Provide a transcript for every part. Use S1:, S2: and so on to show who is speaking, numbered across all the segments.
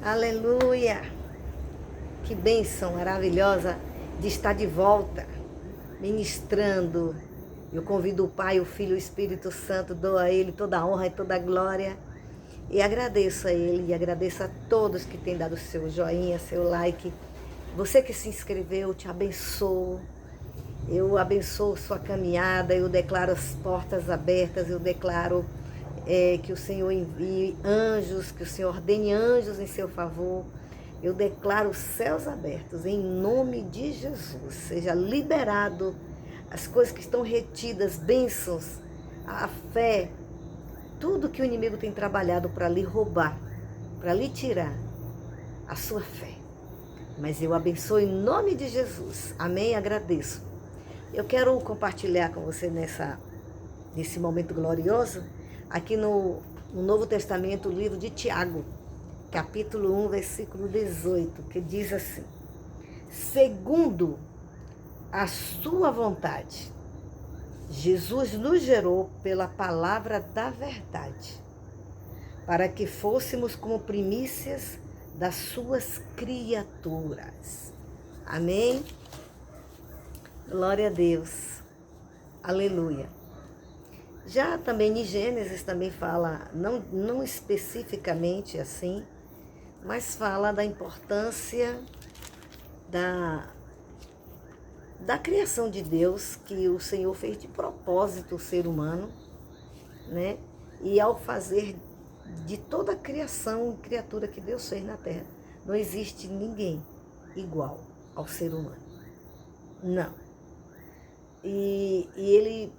S1: Aleluia! Que bênção maravilhosa de estar de volta, ministrando. Eu convido o Pai, o Filho e o Espírito Santo, dou a Ele toda a honra e toda a glória. E agradeço a Ele e agradeço a todos que têm dado seu joinha, seu like. Você que se inscreveu, te abençoo. Eu abençoo sua caminhada, eu declaro as portas abertas, eu declaro que o Senhor envie anjos, que o Senhor ordene anjos em seu favor. Eu declaro os céus abertos, em nome de Jesus. Seja liberado as coisas que estão retidas, bênçãos, a fé, tudo que o inimigo tem trabalhado para lhe roubar, para lhe tirar a sua fé. Mas eu abençoo em nome de Jesus. Amém? Agradeço. Eu quero compartilhar com você nesse momento glorioso, aqui no Novo Testamento, o livro de Tiago, capítulo 1, versículo 18, que diz assim: segundo a sua vontade, Jesus nos gerou pela palavra da verdade, para que fôssemos como primícias das suas criaturas. Amém? Glória a Deus. Aleluia. Já também em Gênesis também fala, não especificamente assim, mas fala da importância da criação de Deus, que o Senhor fez de propósito o ser humano, né? E ao fazer de toda a criação, criatura que Deus fez na terra, não existe ninguém igual ao ser humano. Não. E ele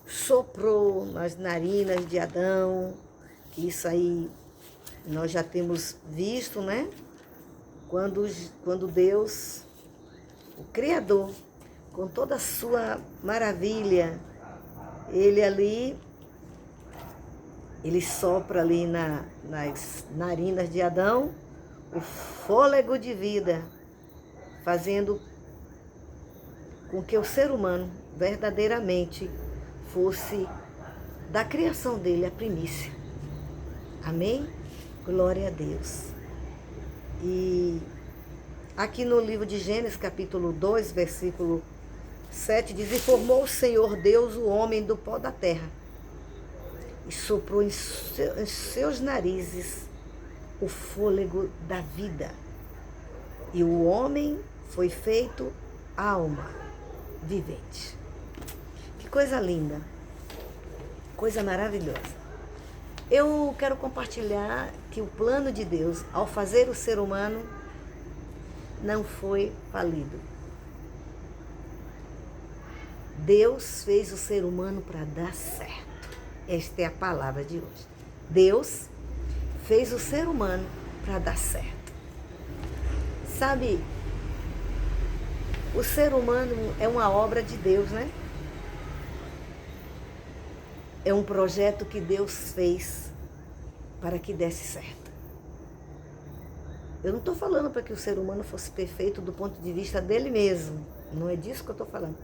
S1: soprou nas narinas de Adão, que isso aí nós já temos visto, né? Quando Deus, o Criador, com toda a sua maravilha, ele sopra ali nas narinas de Adão o fôlego de vida, fazendo com que o ser humano verdadeiramente fosse da criação dele a primícia. Amém? Glória a Deus. E aqui no livro de Gênesis, capítulo 2, versículo 7, diz: e formou o Senhor Deus o homem do pó da terra, e soprou em seus narizes o fôlego da vida. E o homem foi feito alma vivente. Que coisa linda, coisa maravilhosa. Eu quero compartilhar que o plano de Deus, ao fazer o ser humano, não foi falido. Deus fez o ser humano para dar certo. Esta é a palavra de hoje. Deus fez o ser humano para dar certo. Sabe, o ser humano é uma obra de Deus, né? É um projeto que Deus fez para que desse certo. Eu não estou falando para que o ser humano fosse perfeito do ponto de vista dele mesmo. Não é disso que eu estou falando.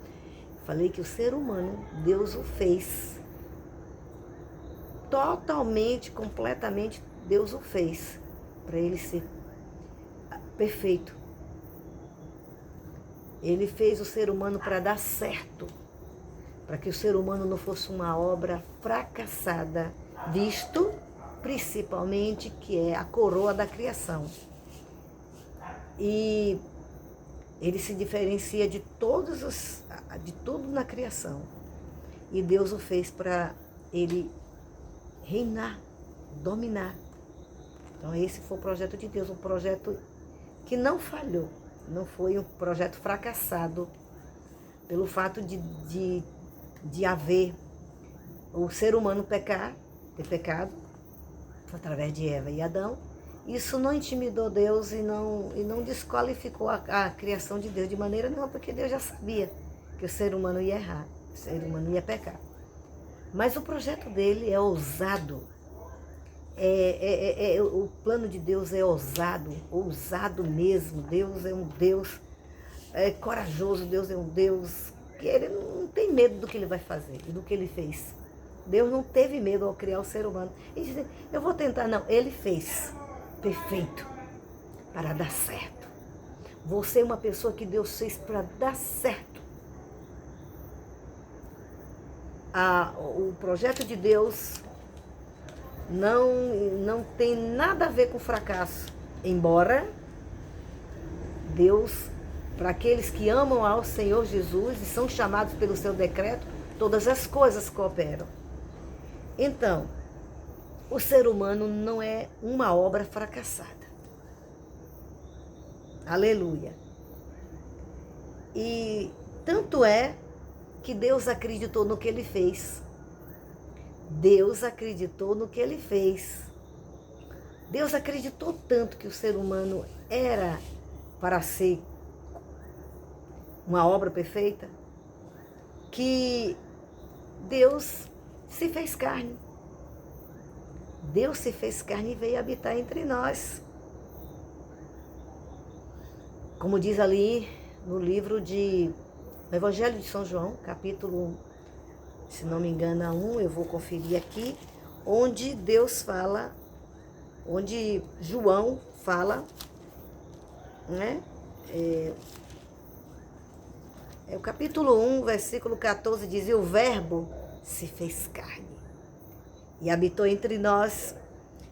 S1: Falei que o ser humano, Deus o fez. Totalmente, completamente, Deus o fez para ele ser perfeito. Ele fez o ser humano para dar certo, para que o ser humano não fosse uma obra fracassada, visto principalmente que é a coroa da criação. E ele se diferencia de tudo na criação. E Deus o fez para ele reinar, dominar. Então esse foi o projeto de Deus, um projeto que não falhou. Não foi um projeto fracassado pelo fato de haver o ser humano ter pecado, através de Eva e Adão. Isso não intimidou Deus e não desqualificou a criação de Deus de maneira nenhuma, porque Deus já sabia que o ser humano ia errar, o ser humano ia pecar. Mas o projeto dele é ousado. O plano de Deus é ousado mesmo. Deus é um Deus corajoso, Deus é um Deus que ele não tem medo do que ele vai fazer e do que ele fez. Deus não teve medo ao criar o ser humano. E dizer, eu vou tentar, não, ele fez. perfeito para dar certo. Você é uma pessoa que Deus fez para dar certo. O projeto de Deus não tem nada a ver com fracasso. Embora Deus, para aqueles que amam ao Senhor Jesus e são chamados pelo seu decreto, todas as coisas cooperam. Então, o ser humano não é uma obra fracassada. Aleluia. E tanto é que Deus acreditou no que ele fez. Deus acreditou no que ele fez. Deus acreditou tanto que o ser humano era para ser uma obra perfeita, que Deus se fez carne. Deus se fez carne e veio habitar entre nós. Como diz ali no livro no Evangelho de São João, capítulo, se não me engano, 1, eu vou conferir aqui, onde Deus fala, onde João fala, né? O capítulo 1, versículo 14, diz: e o verbo se fez carne e habitou entre nós,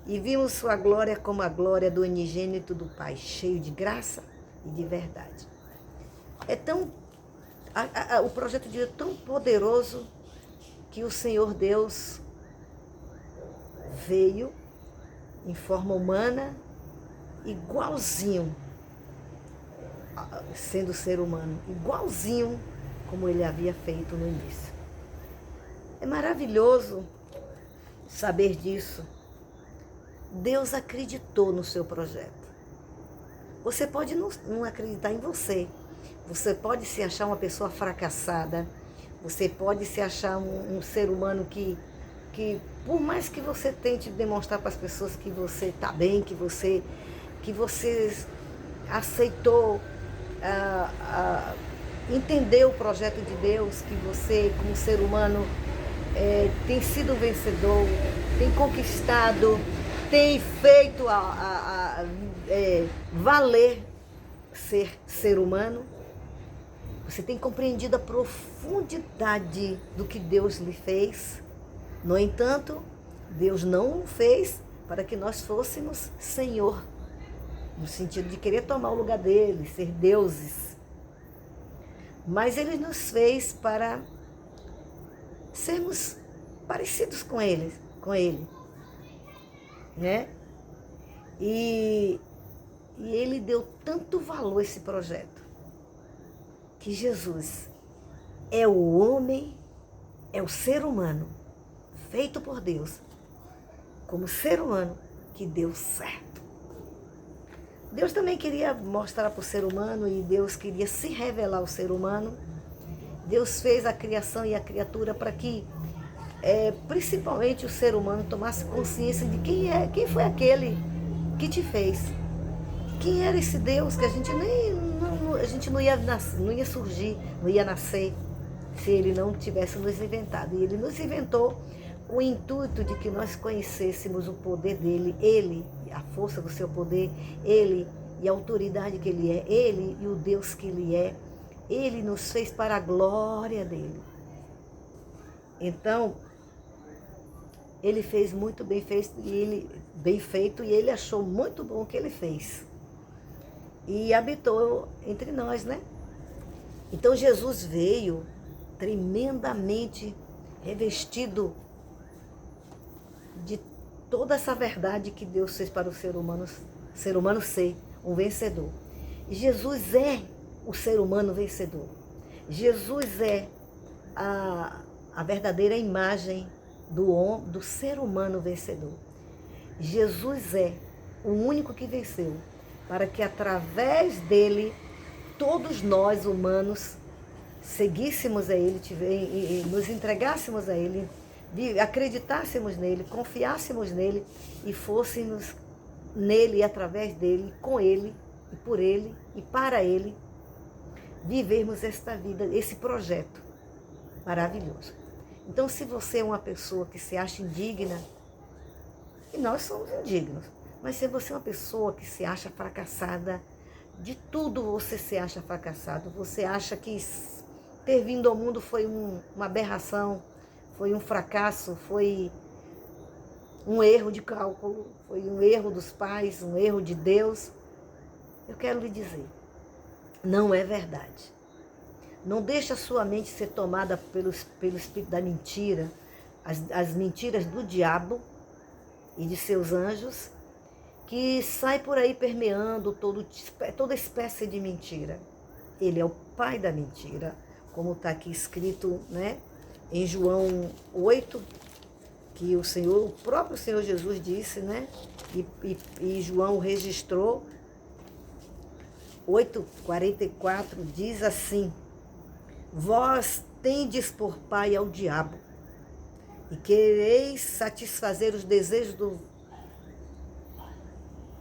S1: e vimos sua glória como a glória do unigênito do Pai, cheio de graça e de verdade. O projeto de Deus é tão poderoso que o Senhor Deus veio em forma humana, igualzinho, sendo ser humano, igualzinho como ele havia feito no início. É maravilhoso saber disso. Deus acreditou no seu projeto. Você pode não acreditar em você. Você pode se achar uma pessoa fracassada. Você pode se achar um ser humano que por mais que você tente demonstrar para as pessoas que você está bem, que você aceitou, entendeu o projeto de Deus, que você, como ser humano, tem sido vencedor, tem conquistado, tem feito valer ser humano. Você tem compreendido a profundidade do que Deus lhe fez. No entanto, Deus não o fez para que nós fôssemos Senhor, no sentido de querer tomar o lugar dele, ser deuses. Mas ele nos fez para sermos parecidos com ele, né? E ele deu tanto valor a esse projeto, que Jesus é o homem, é o ser humano, feito por Deus, como ser humano, que deu certo. Deus também queria mostrar para o ser humano, e Deus queria se revelar ao ser humano. Deus fez a criação e a criatura para que, principalmente o ser humano, tomasse consciência de quem foi aquele que te fez. Quem era esse Deus que a gente não ia surgir, não ia nascer, se ele não tivesse nos inventado. E ele nos inventou com o intuito de que nós conhecêssemos o poder dele, ele, a força do seu poder, ele e a autoridade que ele é, ele e o Deus que ele é. Ele nos fez para a glória dele. Então, ele fez muito bem feito, e ele achou muito bom o que ele fez. E habitou entre nós, né? Então Jesus veio tremendamente revestido de toda essa verdade que Deus fez para o ser humano ser um vencedor. E Jesus é o ser humano vencedor. Jesus é a verdadeira imagem do ser humano vencedor. Jesus é o único que venceu, para que através dele, todos nós humanos seguíssemos a ele, nos entregássemos a ele, acreditássemos nele, confiássemos nele e fôssemos nele e através dele, com ele e por ele e para ele, vivermos esta vida, esse projeto maravilhoso. Então, se você é uma pessoa que se acha indigna, e nós somos indignos, Mas se você é uma pessoa que se acha fracassada, de tudo você se acha fracassado, você acha que ter vindo ao mundo foi uma aberração, foi um fracasso, foi um erro de cálculo, foi um erro dos pais, um erro de Deus, eu quero lhe dizer, não é verdade. Não deixe a sua mente ser tomada pelo espírito da mentira, as mentiras do diabo e de seus anjos, que sai por aí permeando toda espécie de mentira. Ele é o pai da mentira, como está aqui escrito, né, em João 8, que o próprio Senhor Jesus disse, né, e João registrou, 8:44, diz assim: vós tendes por pai ao diabo, e quereis satisfazer os desejos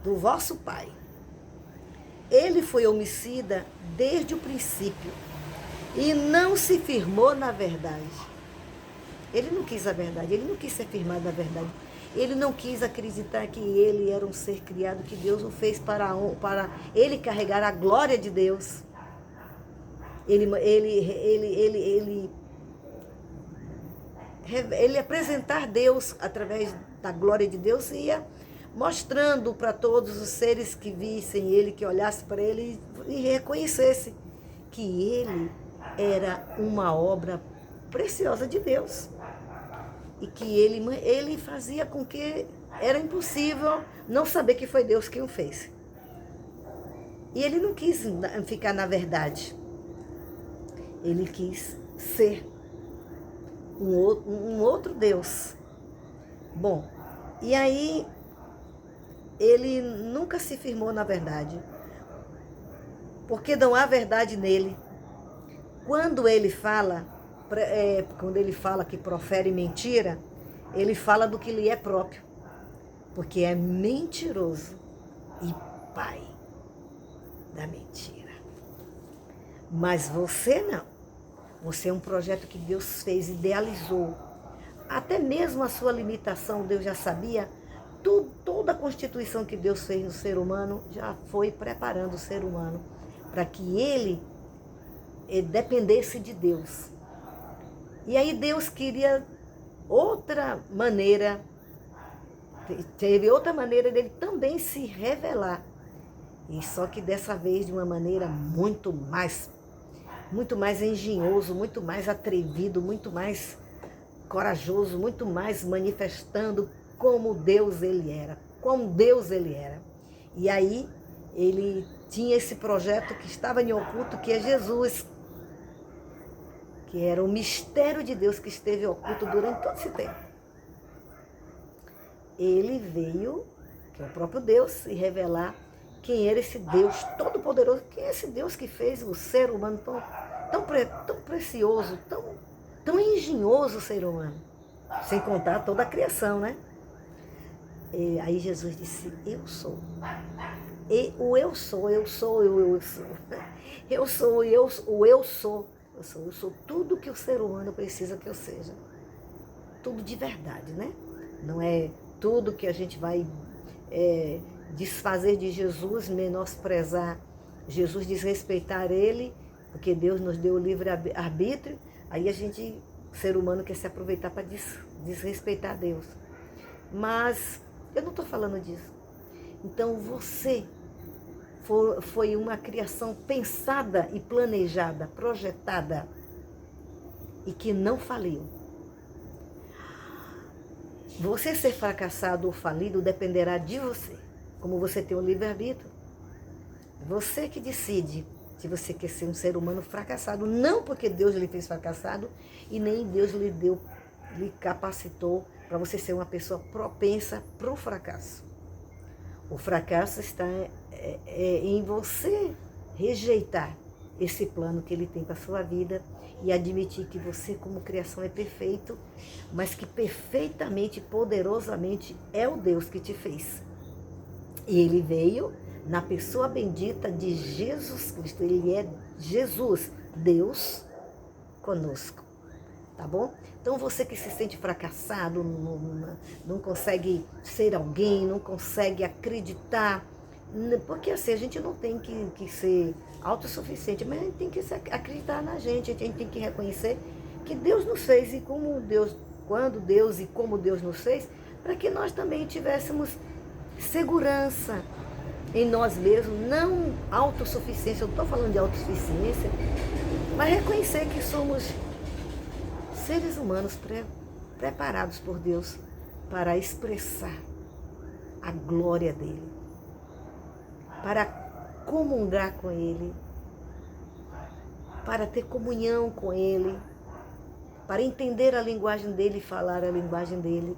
S1: do vosso pai. Ele foi homicida desde o princípio e não se firmou na verdade. Ele não quis a verdade, ele não quis ser firmado na verdade. Ele não quis acreditar que ele era um ser criado, que Deus o fez para ele carregar a glória de Deus. Ele apresentar Deus através da glória de Deus, ia mostrando para todos os seres que vissem ele, que olhassem para ele e reconhecessem que ele era uma obra preciosa de Deus. E que ele fazia com que era impossível não saber que foi Deus quem o fez. E ele não quis ficar na verdade. Ele quis ser um outro Deus. Bom, e aí ele nunca se firmou na verdade, porque não há verdade nele. Quando ele fala que profere mentira, ele fala do que lhe é próprio, porque é mentiroso e pai da mentira. Mas você não. Você é um projeto que Deus fez, idealizou. Até mesmo a sua limitação, Deus já sabia. Toda a constituição que Deus fez no ser humano já foi preparando o ser humano para que ele dependesse de Deus. E aí Deus queria outra maneira, teve outra maneira dele também se revelar. E só que dessa vez de uma maneira muito mais engenhoso, muito mais atrevido, muito mais corajoso, muito mais manifestando como Deus ele era, como Deus ele era. E aí ele tinha esse projeto que estava em oculto, que é Jesus, que era o mistério de Deus que esteve oculto durante todo esse tempo. Ele veio, que é o próprio Deus, se revelar quem era esse Deus todo-poderoso, quem é esse Deus que fez o ser humano tão precioso, tão engenhoso o ser humano, sem contar toda a criação, né? E aí Jesus disse, eu sou. E o eu sou. Eu sou tudo que o ser humano precisa que eu seja. Tudo de verdade, né? Não é tudo que a gente vai desfazer de Jesus, menosprezar Jesus, desrespeitar ele, porque Deus nos deu o livre-arbítrio, aí a gente, ser humano, quer se aproveitar para desrespeitar Deus. Mas eu não estou falando disso. Então você foi uma criação pensada e planejada, projetada, e que não faliu. Você ser fracassado ou falido dependerá de você. Como você tem o livre-arbítrio, você que decide se você quer ser um ser humano fracassado, não porque Deus lhe fez fracassado e nem Deus lhe capacitou para você ser uma pessoa propensa para o fracasso. O fracasso está em você rejeitar esse plano que ele tem para a sua vida e admitir que você, como criação, é perfeito, mas que perfeitamente, poderosamente é o Deus que te fez. E ele veio na pessoa bendita de Jesus Cristo. Ele é Jesus, Deus conosco. tá bom? Então você que se sente fracassado, não consegue ser alguém, não consegue acreditar, porque assim, a gente não tem que ser autossuficiente, mas a gente tem que acreditar na gente, a gente tem que reconhecer que Deus nos fez e quando Deus e como Deus nos fez, para que nós também tivéssemos segurança em nós mesmos, não autossuficiência, eu não estou falando de autossuficiência, mas reconhecer que somos seres humanos preparados por Deus para expressar a glória dele, para comungar com ele, para ter comunhão com ele, para entender a linguagem dele e falar a linguagem dele,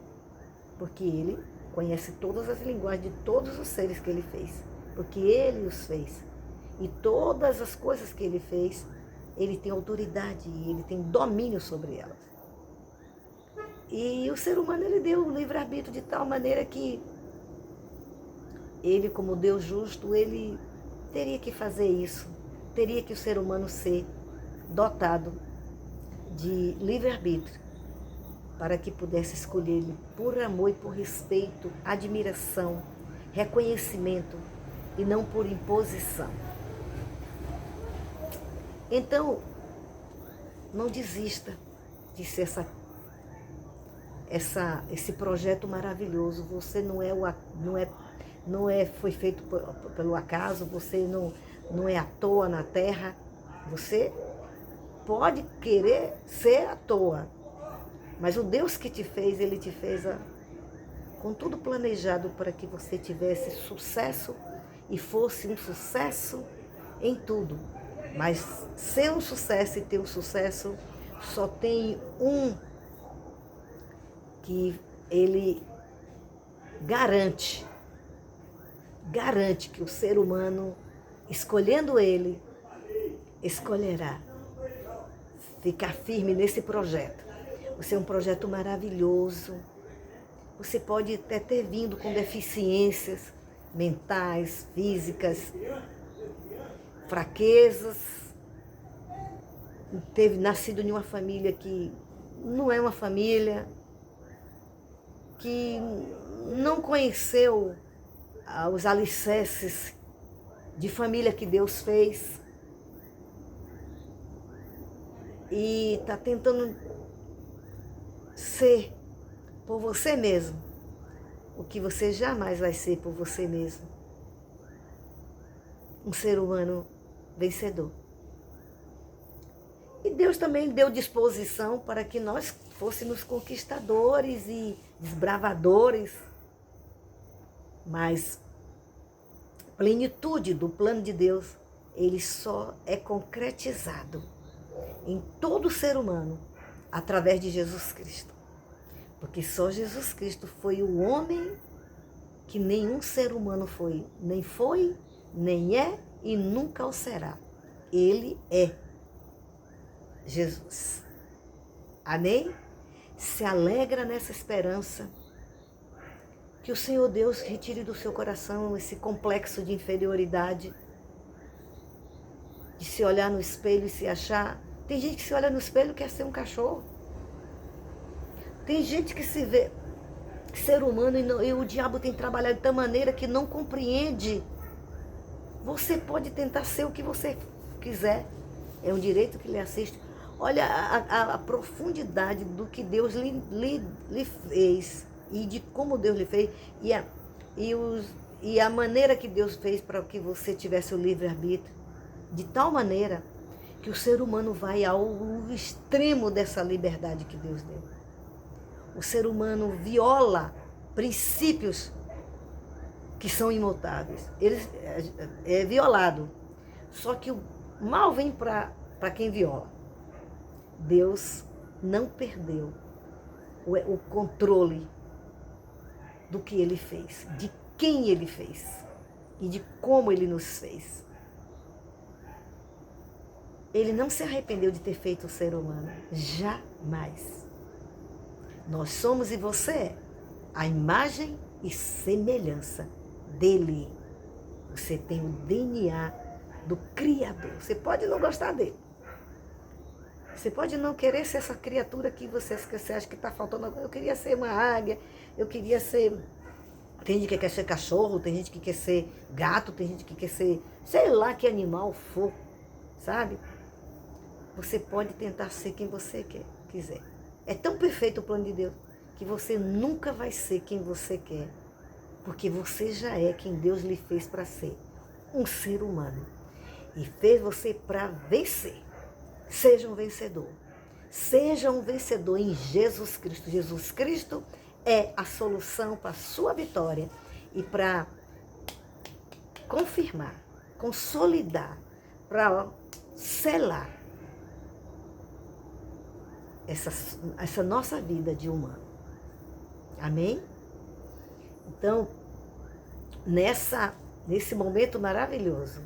S1: porque ele conhece todas as linguagens de todos os seres que ele fez, porque ele os fez. E todas as coisas que ele fez, ele tem autoridade, ele tem domínio sobre elas. E o ser humano, ele deu o livre-arbítrio de tal maneira que ele, como Deus justo, ele teria que fazer isso. Teria que o ser humano ser dotado de livre-arbítrio para que pudesse escolher ele por amor e por respeito, admiração, reconhecimento e não por imposição. Então, não desista de ser esse projeto maravilhoso. Você foi feito pelo acaso, você não é à toa na terra. Você pode querer ser à toa, mas o Deus que te fez, ele te fez com tudo planejado para que você tivesse sucesso e fosse um sucesso em tudo. Mas ser um sucesso e ter um sucesso só tem um que ele garante que o ser humano, escolhendo ele, escolherá ficar firme nesse projeto. Você é um projeto maravilhoso. Você pode até ter vindo com deficiências mentais, físicas, fraquezas, teve nascido em uma família que não é uma família, que não conheceu os alicerces de família que Deus fez e está tentando ser por você mesmo o que você jamais vai ser por você mesmo. Um ser humano vencedor. E Deus também deu disposição para que nós fôssemos conquistadores e desbravadores. Mas plenitude do plano de Deus, ele só é concretizado em todo ser humano através de Jesus Cristo. Porque só Jesus Cristo foi o homem que nenhum ser humano foi, nem é e nunca o será. Ele é Jesus. Amém? Se alegra nessa esperança. Que o Senhor Deus retire do seu coração esse complexo de inferioridade, de se olhar no espelho e se achar. Tem gente que se olha no espelho e quer ser um cachorro. Tem gente que se vê ser humano e o diabo tem trabalhado de tal maneira que não compreende. Você pode tentar ser o que você quiser. É um direito que lhe assiste. Olha a profundidade do que Deus lhe fez e de como Deus lhe fez e a maneira que Deus fez para que você tivesse o livre-arbítrio. De tal maneira que o ser humano vai ao extremo dessa liberdade que Deus deu. O ser humano viola princípios que são imutáveis. Ele é violado. Só que o mal vem para quem viola. Deus não perdeu o controle do que ele fez, de quem ele fez e de como ele nos fez. Ele não se arrependeu de ter feito o ser humano. Jamais. Nós somos e você é a imagem e semelhança dele. Você tem o DNA do Criador. Você pode não gostar dele, Você pode não querer ser essa criatura que você acha que está faltando. Eu queria ser uma águia, eu queria ser... Tem gente que quer ser cachorro, tem gente que quer ser gato, tem gente que quer ser... sei lá que animal for, sabe? Você pode tentar ser quem você quiser. É tão perfeito o plano de Deus que você nunca vai ser quem você quer. Porque você já é quem Deus lhe fez para ser. Um ser humano. E fez você para vencer. Seja um vencedor. Seja um vencedor em Jesus Cristo. Jesus Cristo é a solução para a sua vitória e para confirmar, consolidar, para selar essa nossa vida de humano. Amém? Então, nesse momento maravilhoso,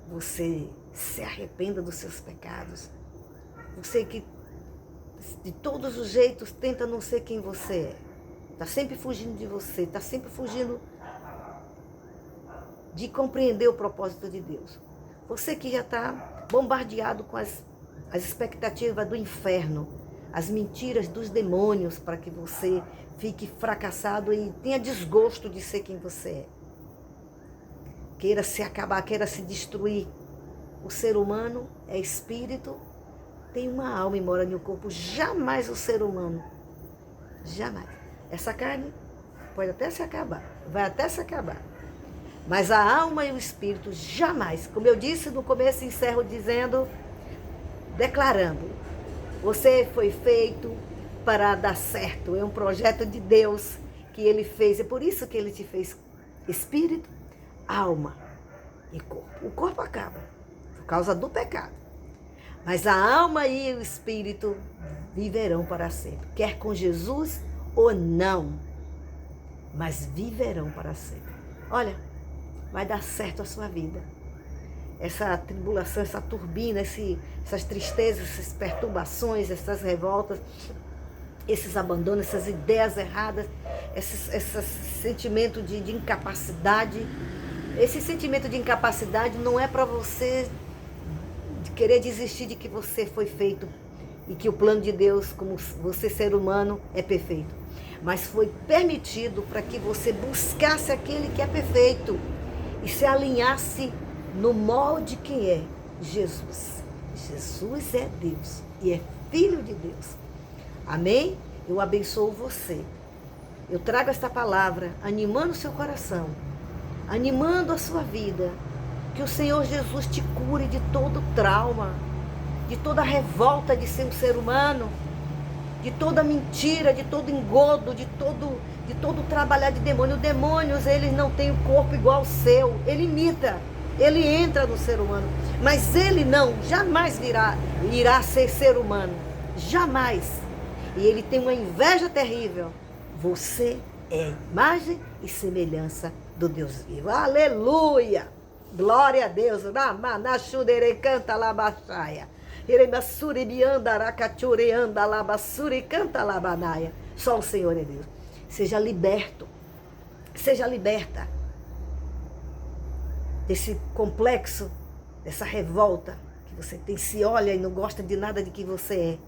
S1: você se arrependa dos seus pecados. Você que, de todos os jeitos, tenta não ser quem você é. Está sempre fugindo de você, está sempre fugindo de compreender o propósito de Deus. Você que já está bombardeado com as expectativas do inferno, as mentiras dos demônios para que você fique fracassado e tenha desgosto de ser quem você é. Queira se acabar, queira se destruir. O ser humano é espírito, tem uma alma e mora no corpo. Jamais o ser humano, jamais. Essa carne pode até se acabar, vai até se acabar. Mas a alma e o espírito jamais. Como eu disse no começo, encerro dizendo, declarando, você foi feito para dar certo. É um projeto de Deus que Ele fez. É por isso que Ele te fez espírito, alma e corpo. O corpo acaba por causa do pecado. Mas a alma e o espírito viverão para sempre. Quer com Jesus ou não. Mas viverão para sempre. Olha, vai dar certo a sua vida. Essa tribulação, essa turbina, essas tristezas, essas perturbações, essas revoltas, esses abandonos, essas ideias erradas, esse sentimento de incapacidade. Esse sentimento de incapacidade não é para você querer desistir de que você foi feito e que o plano de Deus, como você ser humano, é perfeito. Mas foi permitido para que você buscasse aquele que é perfeito e se alinhasse no molde que é Jesus. Jesus é Deus e é Filho de Deus. Amém? Eu abençoo você. Eu trago esta palavra animando o seu coração, animando a sua vida. Que o Senhor Jesus te cure de todo trauma, de toda revolta de ser um ser humano, de toda mentira, de todo engodo, de todo trabalhar de demônio. Demônios, eles não têm o corpo igual ao seu. Ele imita, ele entra no ser humano. Mas ele não, jamais irá ser ser humano. Jamais. E ele tem uma inveja terrível. Você é imagem e semelhança do Deus vivo. Aleluia! Glória a Deus. Ramanachudere canta labachaia. Iremassuri bianda aracachure anda labassuri canta labanaia. Só o Senhor é Deus. Seja liberto. Seja liberta desse complexo, dessa revolta que você tem, se olha e não gosta de nada de que você é.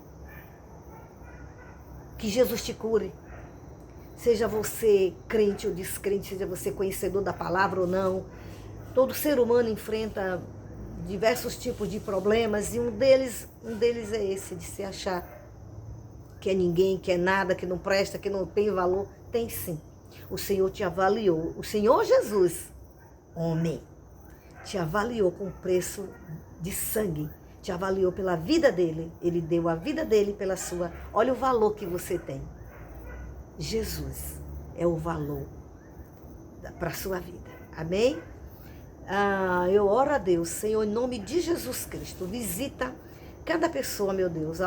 S1: Que Jesus te cure. Seja você crente ou descrente, seja você conhecedor da palavra ou não. Todo ser humano enfrenta diversos tipos de problemas e um deles é esse, de se achar que é ninguém, que é nada, que não presta, que não tem valor. Tem sim. O Senhor te avaliou. O Senhor Jesus, homem, te avaliou com preço de sangue. Te avaliou pela vida dele. Ele deu a vida dele pela sua. Olha o valor que você tem. Jesus é o valor para a sua vida. Amém? Eu oro a Deus, Senhor, em nome de Jesus Cristo. Visita cada pessoa, meu Deus.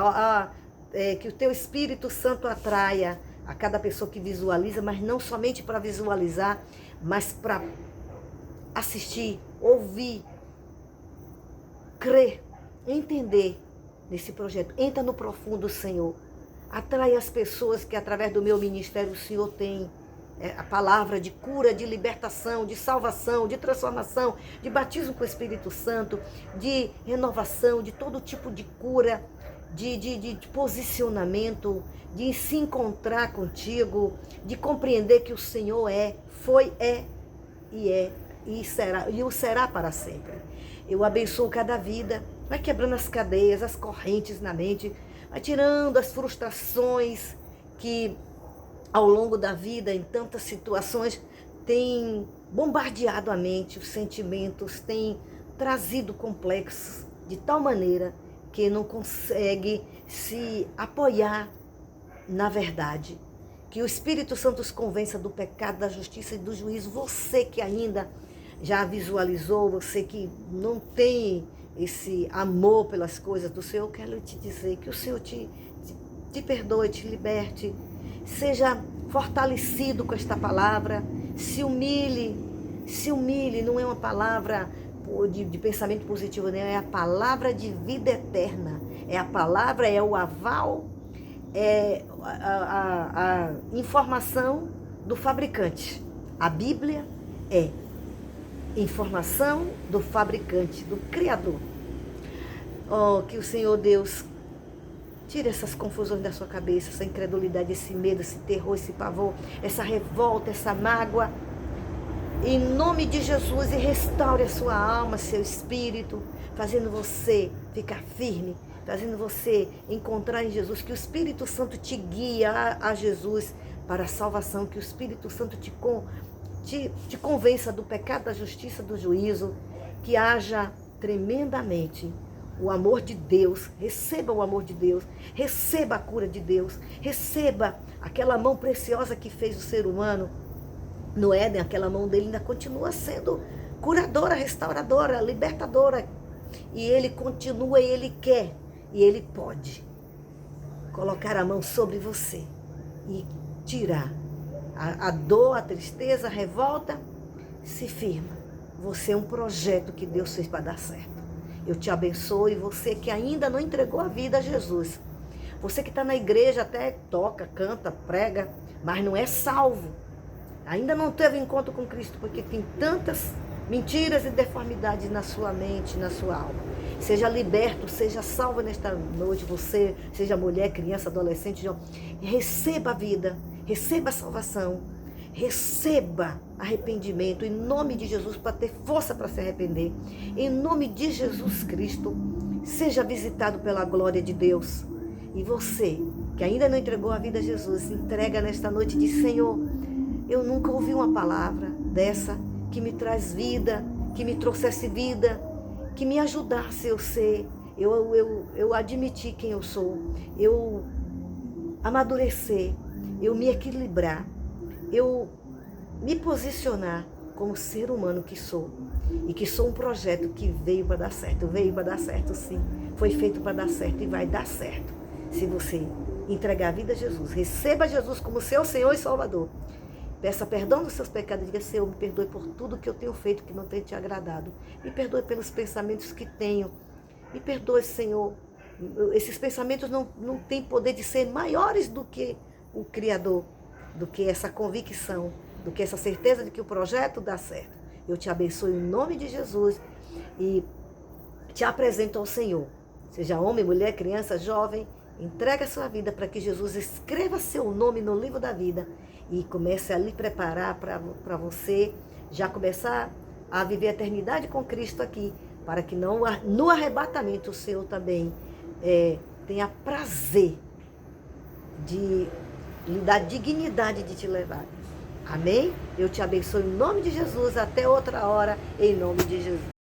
S1: Que o teu Espírito Santo atraia a cada pessoa que visualiza, mas não somente para visualizar, mas para assistir, ouvir, crer, entender nesse projeto. Entra no profundo, Senhor. Atrai as pessoas que através do meu ministério o Senhor tem a palavra de cura, de libertação, de salvação, de transformação, de batismo com o Espírito Santo, de renovação, de todo tipo de cura, de posicionamento, de se encontrar contigo, de compreender que o Senhor é e será, e o será para sempre. Eu abençoo cada vida, vai quebrando as cadeias, as correntes na mente, vai tirando as frustrações que ao longo da vida, em tantas situações, tem bombardeado a mente, os sentimentos, tem trazido complexos de tal maneira que não consegue se apoiar na verdade. Que o Espírito Santo os convença do pecado, da justiça e do juízo. Você que ainda já visualizou, você que não tem esse amor pelas coisas do Senhor, eu quero te dizer que o Senhor te perdoe, te liberte. Seja fortalecido com esta palavra. Se humilhe, não é uma palavra de pensamento positivo, não, é a palavra de vida eterna. É a palavra, é o aval, é a informação do fabricante. A Bíblia é informação do fabricante, do Criador. Oh, que o Senhor Deus tire essas confusões da sua cabeça, essa incredulidade, esse medo, esse terror, esse pavor, essa revolta, essa mágoa. Em nome de Jesus, e restaure a sua alma, seu espírito, fazendo você ficar firme, fazendo você encontrar em Jesus, que o Espírito Santo te guie a Jesus para a salvação, que o Espírito Santo te convença do pecado, da justiça, do juízo, que haja tremendamente o amor de Deus. Receba o amor de Deus, receba a cura de Deus, receba aquela mão preciosa que fez o ser humano no Éden. Aquela mão dele ainda continua sendo curadora, restauradora, libertadora, e ele continua, e ele quer, e ele pode colocar a mão sobre você e tirar a dor, a tristeza, a revolta. Se firma, você é um projeto que Deus fez para dar certo. Eu te abençoo. E você que ainda não entregou a vida a Jesus, você que está na igreja, até toca, canta, prega, mas não é salvo, ainda não teve encontro com Cristo, porque tem tantas mentiras e deformidades na sua mente, na sua alma. Seja liberto, seja salvo nesta noite, você, seja mulher, criança, adolescente, jovem. Receba a vida, receba a salvação, receba arrependimento, em nome de Jesus, para ter força para se arrepender. Em nome de Jesus Cristo, seja visitado pela glória de Deus. E você, que ainda não entregou a vida a Jesus, entrega nesta noite e diz: Senhor, eu nunca ouvi uma palavra dessa que me traz vida, que me trouxesse vida, que me ajudasse eu ser, eu admitir quem eu sou, eu amadurecer, eu me equilibrar, eu me posicionar como ser humano que sou, e que sou um projeto que veio para dar certo. Veio para dar certo, sim, foi feito para dar certo e vai dar certo, se você entregar a vida a Jesus. Receba Jesus como seu Senhor e Salvador. Peça perdão dos seus pecados e diga: Senhor, me perdoe por tudo que eu tenho feito que não tem te agradado. Me perdoe pelos pensamentos que tenho. Me perdoe, Senhor. Esses pensamentos não têm poder de ser maiores do que o Criador, do que essa convicção, do que essa certeza de que o projeto dá certo. Eu te abençoo em nome de Jesus e te apresento ao Senhor. Seja homem, mulher, criança, jovem, entrega a sua vida para que Jesus escreva seu nome no livro da vida e comece a lhe preparar para você já começar a viver a eternidade com Cristo aqui, para que no arrebatamento o Senhor também tenha prazer de lhe dar dignidade de te levar. Amém? Eu te abençoo em nome de Jesus. Até outra hora, em nome de Jesus.